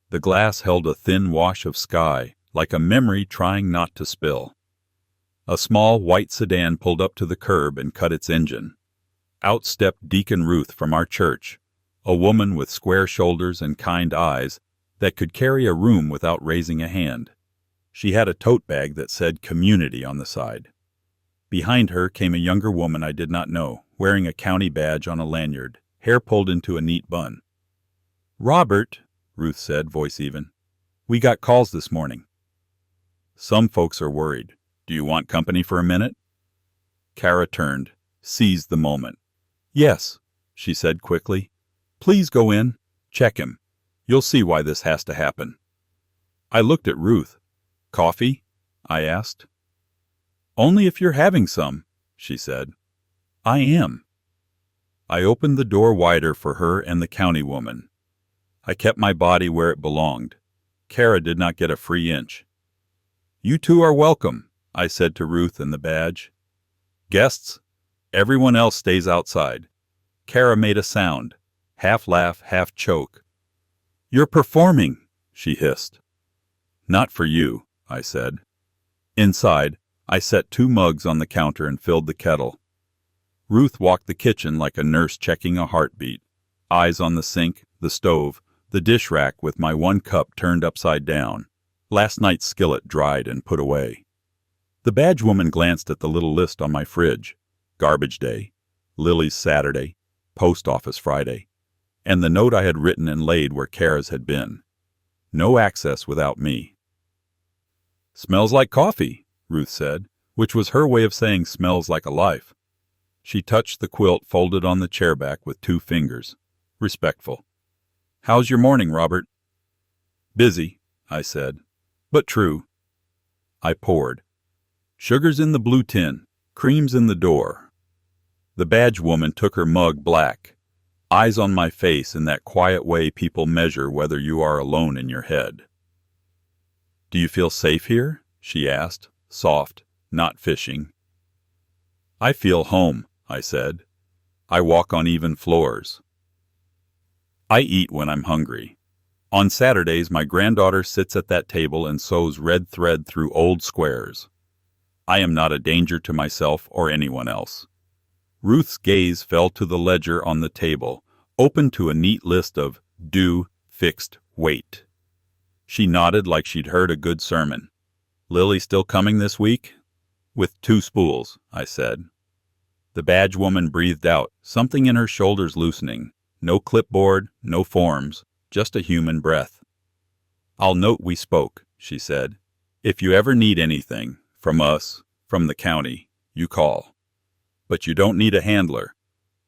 The glass held a thin wash of sky, like a memory trying not to spill. A small white sedan pulled up to the curb and cut its engine. Out stepped Deacon Ruth from our church, a woman with square shoulders and kind eyes that could carry a room without raising a hand. She had a tote bag that said "Community" on the side. Behind her came a younger woman I did not know, wearing a county badge on a lanyard, hair pulled into a neat bun. "Robert," Ruth said, voice even, "we got calls this morning." "Some folks are worried. Do you want company for a minute?" Kara turned, seized the moment. "Yes," she said quickly. "Please go in. Check him. You'll see why this has to happen." I looked at Ruth. "Coffee?" I asked. "Only if you're having some," she said. "I am." I opened the door wider for her and the county woman. I kept my body where it belonged. Kara did not get a free inch. "You two are welcome," I said to Ruth and the badge. "Guests, everyone else stays outside." Kara made a sound, half laugh, half choke. "You're performing," she hissed. "Not for you," I said. Inside, I set 2 mugs on the counter and filled the kettle. Ruth walked the kitchen like a nurse checking a heartbeat, eyes on the sink, the stove, the dish rack with my 1 cup turned upside down, last night's skillet dried and put away. The badge woman glanced at the little list on my fridge: garbage day, Lily's Saturday, post office Friday, and the note I had written and laid where Kara's had been. No access without me. "Smells like coffee," Ruth said, which was her way of saying smells like a life. She touched the quilt folded on the chair back with 2 fingers. Respectful. "How's your morning, Robert?" "Busy," I said, "but true." I poured. "Sugar's in the blue tin, cream's in the door." The badge woman took her mug black, eyes on my face in that quiet way people measure whether you are alone in your head. "Do you feel safe here?" she asked, soft, not fishing. "I feel home," I said. "I walk on even floors." I eat when I'm hungry. On Saturdays, my granddaughter sits at that table and sews red thread through old squares. I am not a danger to myself or anyone else. Ruth's gaze fell to the ledger on the table, open to a neat list of due, fixed, wait. She nodded like she'd heard a good sermon. "Lily still coming this week?" "With 2 spools," I said. The badge woman breathed out, something in her shoulders loosening. No clipboard, no forms, just a human breath. "I'll note we spoke," she said. "If you ever need anything, from us, from the county, you call. But you don't need a handler."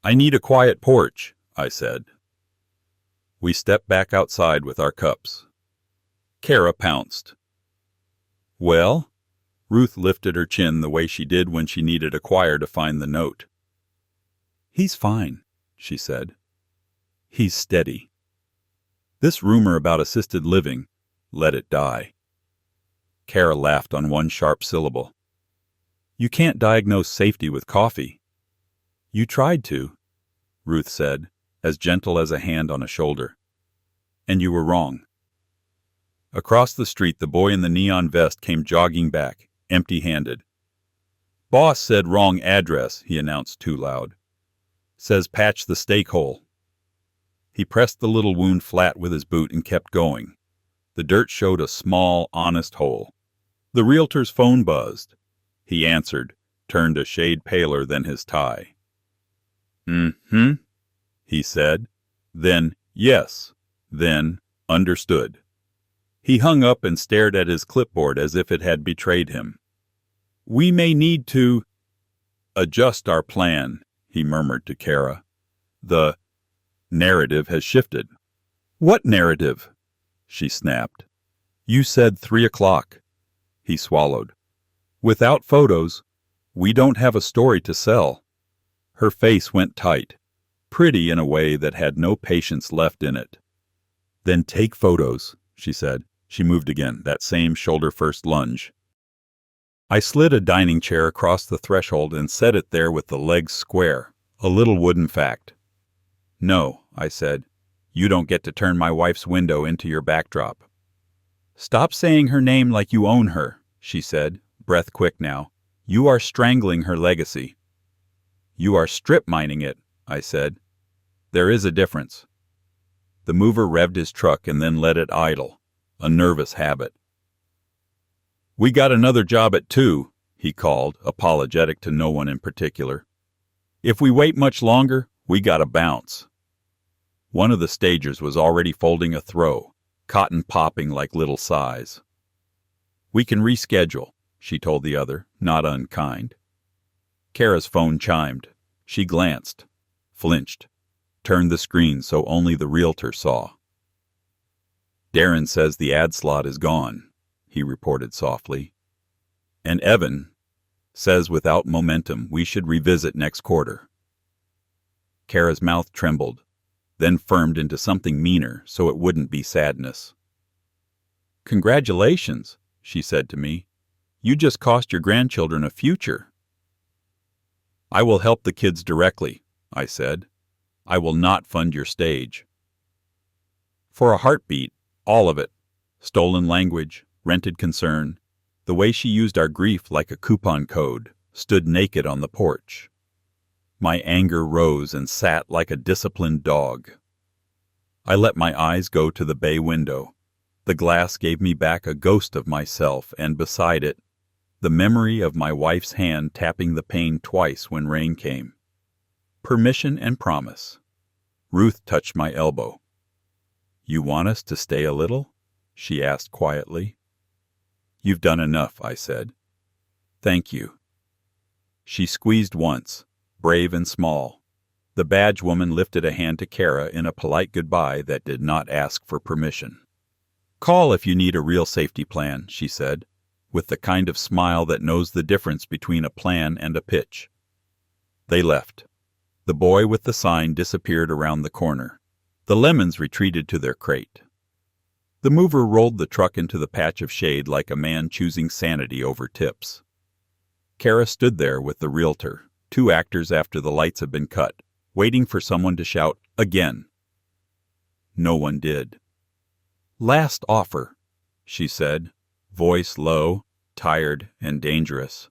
"I need a quiet porch," I said. We stepped back outside with our cups. Kara pounced. "Well?" Ruth lifted her chin the way she did when she needed a choir to find the note. "He's fine," she said. "He's steady. This rumor about assisted living, let it die." Kara laughed on one sharp syllable. You can't diagnose safety with coffee. You tried to, Ruth said, as gentle as a hand on a shoulder. And you were wrong. Across the street, the boy in the neon vest came jogging back, empty-handed. Boss said wrong address, he announced too loud. Says patch the stake hole. He pressed the little wound flat with his boot and kept going. The dirt showed a small, honest hole. The realtor's phone buzzed. He answered, turned a shade paler than his tie. Mm-hmm, he said. Then, yes. Then, understood. He hung up and stared at his clipboard as if it had betrayed him. We may need to adjust our plan, he murmured to Kara. The narrative has shifted. What narrative? She snapped. You said 3 o'clock. He swallowed. Without photos, we don't have a story to sell. Her face went tight, pretty in a way that had no patience left in it. Then take photos, she said. She moved again, that same shoulder-first lunge. I slid a dining chair across the threshold and set it there with the legs square, a little wooden fact. No, I said, you don't get to turn my wife's window into your backdrop. Stop saying her name like you own her, she said, breath quick now. You are strangling her legacy. You are strip mining it, I said. There is a difference. The mover revved his truck and then let it idle, a nervous habit. We got another job at 2, he called, apologetic to no one in particular. If we wait much longer, we gotta bounce. One of the stagers was already folding a throw, cotton popping like little sighs. We can reschedule, she told the other, not unkind. Kara's phone chimed. She glanced, flinched, turned the screen so only the realtor saw. Darren says the ad slot is gone, he reported softly. And Evan says without momentum we should revisit next quarter. Kara's mouth trembled, then firmed into something meaner so it wouldn't be sadness. Congratulations, she said to me. You just cost your grandchildren a future. I will help the kids directly, I said. I will not fund your stage. For a heartbeat, all of it, stolen language, rented concern, the way she used our grief like a coupon code, stood naked on the porch. My anger rose and sat like a disciplined dog. I let my eyes go to the bay window. The glass gave me back a ghost of myself, and beside it, the memory of my wife's hand tapping the pane twice when rain came. Permission and promise. Ruth touched my elbow. You want us to stay a little? She asked quietly. You've done enough, I said. Thank you. She squeezed once, brave and small. The badge woman lifted a hand to Kara in a polite goodbye that did not ask for permission. Call if you need a real safety plan, she said, with the kind of smile that knows the difference between a plan and a pitch. They left. The boy with the sign disappeared around the corner. The lemons retreated to their crate. The mover rolled the truck into the patch of shade like a man choosing sanity over tips. Kara stood there with the realtor, 2 actors after the lights had been cut, waiting for someone to shout, again. No one did. Last offer, she said, voice low, tired, and dangerous.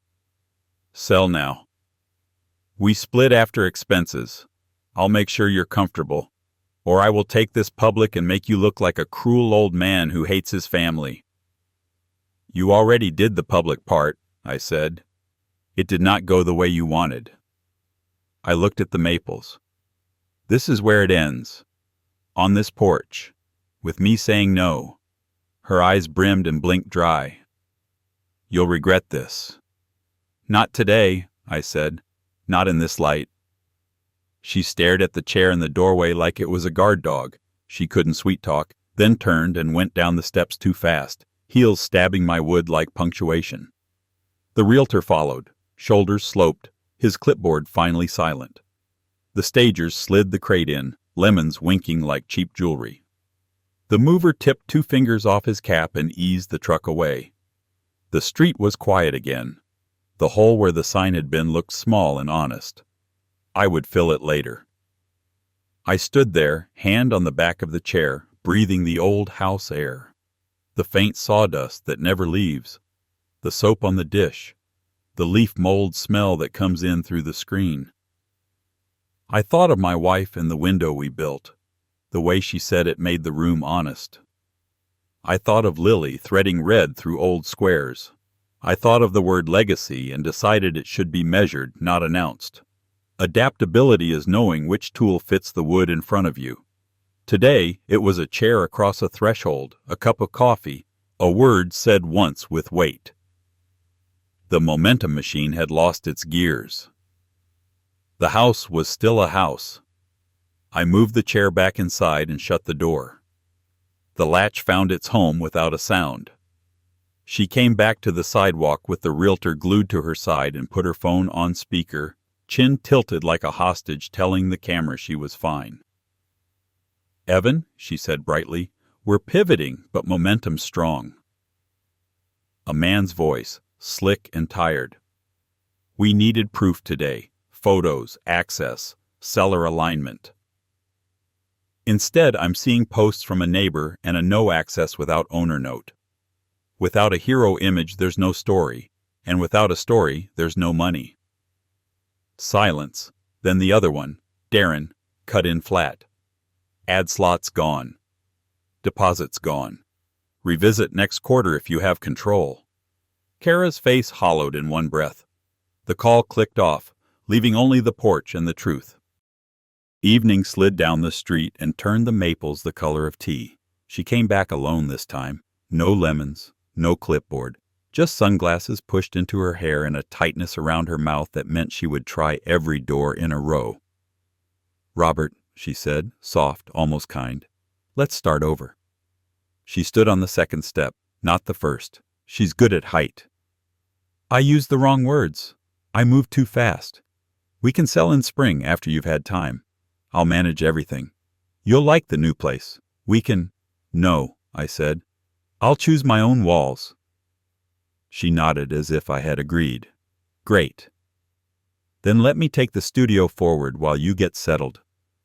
Sell now. We split after expenses. I'll make sure you're comfortable, or I will take this public and make you look like a cruel old man who hates his family. You already did the public part, I said. It did not go the way you wanted. I looked at the maples. This is where it ends. On this porch, with me saying no. Her eyes brimmed and blinked dry. You'll regret this. Not today, I said. Not in this light. She stared at the chair in the doorway like it was a guard dog. She couldn't sweet-talk, then turned and went down the steps too fast, heels stabbing my wood like punctuation. The realtor followed, shoulders sloped, his clipboard finally silent. The stagers slid the crate in, lemons winking like cheap jewelry. The mover tipped 2 fingers off his cap and eased the truck away. The street was quiet again. The hole where the sign had been looked small and honest. I would fill it later. I stood there, hand on the back of the chair, breathing the old house air. The faint sawdust that never leaves, the soap on the dish, the leaf mold smell that comes in through the screen. I thought of my wife and the window we built, the way she said it made the room honest. I thought of Lily threading red through old squares. I thought of the word legacy and decided it should be measured, not announced. Adaptability is knowing which tool fits the wood in front of you. Today, it was a chair across a threshold, a cup of coffee, a word said once with weight. The momentum machine had lost its gears. The house was still a house. I moved the chair back inside and shut the door. The latch found its home without a sound. She came back to the sidewalk with the realtor glued to her side and put her phone on speaker, chin tilted like a hostage telling the camera she was fine. "Evan," she said brightly, "we're pivoting, but momentum's strong." A man's voice, slick and tired. "We needed proof today. Photos, access, seller alignment. Instead, I'm seeing posts from a neighbor and a no access without owner note. Without a hero image, there's no story, and without a story, there's no money." Silence. Then the other one, Darren, cut in flat. "Ad slots gone. Deposits gone. Revisit next quarter if you have control." Kara's face hollowed in one breath. The call clicked off, leaving only the porch and the truth. Evening slid down the street and turned the maples the color of tea. She came back alone this time. No lemons, no clipboard, just sunglasses pushed into her hair and a tightness around her mouth that meant she would try every door in a row. "Robert," she said, soft, almost kind, "let's start over." She stood on the second step, not the first. She's good at height. "I used the wrong words. I moved too fast. We can sell in spring after you've had time. I'll manage everything. You'll like the new place. We can—" "No," I said. "I'll choose my own walls." She nodded as if I had agreed. "Great. Then let me take the studio forward while you get settled.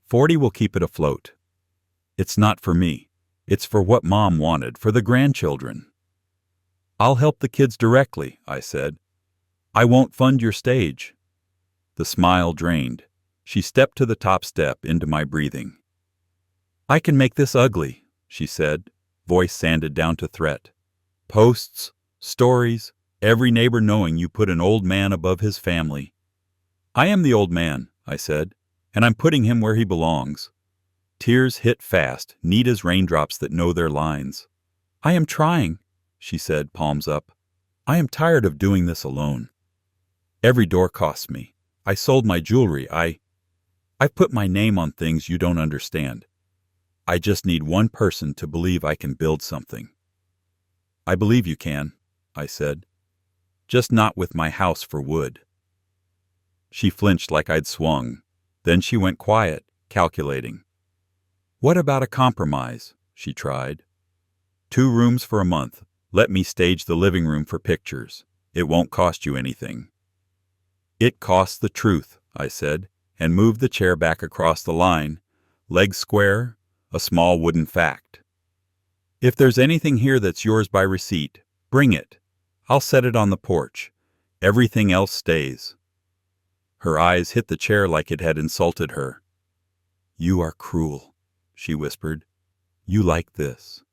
40 will keep it afloat. It's not for me. It's for what Mom wanted, for the grandchildren." "I'll help the kids directly," I said. "I won't fund your stage." The smile drained. She stepped to the top step into my breathing. "I can make this ugly," she said, voice sanded down to threat. "Posts, stories, every neighbor knowing you put an old man above his family." "I am the old man," I said, "and I'm putting him where he belongs." Tears hit fast, neat as raindrops that know their lines. "I am trying," she said, palms up. "I am tired of doing this alone. Every door costs me. I sold my jewelry. I've put my name on things you don't understand. I just need one person to believe I can build something." "I believe you can," I said. "Just not with my house for wood." She flinched like I'd swung. Then she went quiet, calculating. "What about a compromise?" she tried. 2 rooms for a month. Let me stage the living room for pictures. It won't cost you anything." "It costs the truth," I said, and moved the chair back across the line, legs square, a small wooden fact. "If there's anything here that's yours by receipt, bring it. I'll set it on the porch. Everything else stays." Her eyes hit the chair like it had insulted her. "You are cruel," she whispered. "You like this.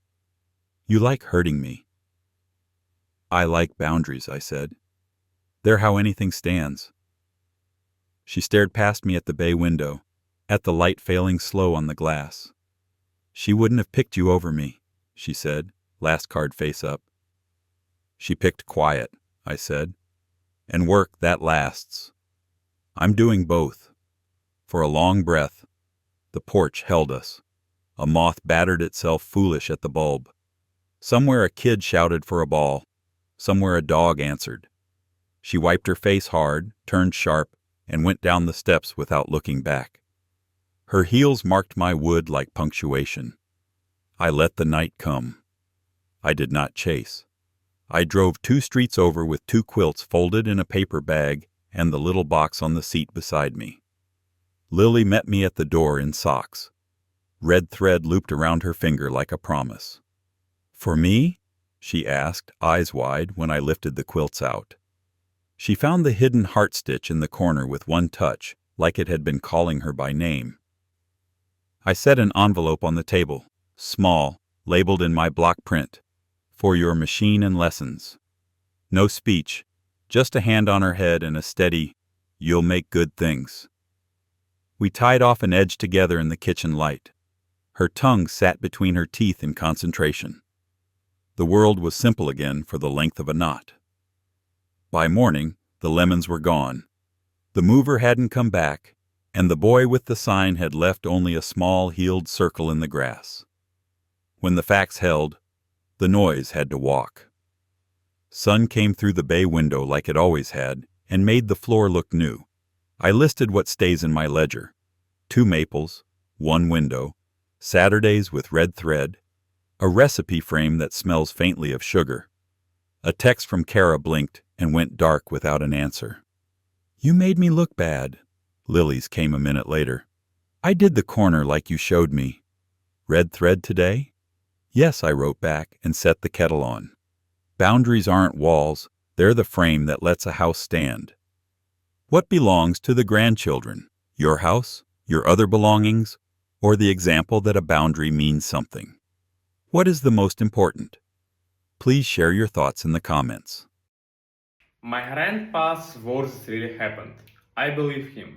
You like hurting me." "I like boundaries," I said. "They're how anything stands." She stared past me at the bay window, at the light failing slow on the glass. "She wouldn't have picked you over me," she said, last card face up. "She picked quiet," I said, "and work that lasts. I'm doing both." For a long breath, the porch held us. A moth battered itself foolish at the bulb. Somewhere a kid shouted for a ball. Somewhere a dog answered. She wiped her face hard, turned sharp, and went down the steps without looking back. Her heels marked my wood like punctuation. I let the night come. I did not chase. I drove 2 streets over with 2 quilts folded in a paper bag and the little box on the seat beside me. Lily met me at the door in socks. Red thread looped around her finger like a promise. "For me?" she asked, eyes wide, when I lifted the quilts out. She found the hidden heart stitch in the corner with one touch, like it had been calling her by name. I set an envelope on the table, small, labeled in my block print, "For your machine and lessons." No speech, just a hand on her head and a steady, "You'll make good things." We tied off an edge together in the kitchen light. Her tongue sat between her teeth in concentration. The world was simple again for the length of a knot. By morning, the lemons were gone. The mover hadn't come back, and the boy with the sign had left only a small healed circle in the grass. When the facts held, the noise had to walk. Sun came through the bay window like it always had, and made the floor look new. I listed what stays in my ledger: 2 maples, 1 window, Saturdays with red thread, a recipe frame that smells faintly of sugar. A text from Kara blinked and went dark without an answer. "You made me look bad." Lily's came a minute later. "I did the corner like you showed me." "Red thread today?" "Yes," I wrote back and set the kettle on. Boundaries aren't walls, they're the frame that lets a house stand. What belongs to the grandchildren? Your house, your other belongings, or the example that a boundary means something? What is the most important? Please share your thoughts in the comments. My grandpa's words really happened. I believe him.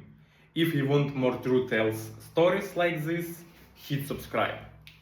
If you want more true tales stories like this, hit subscribe.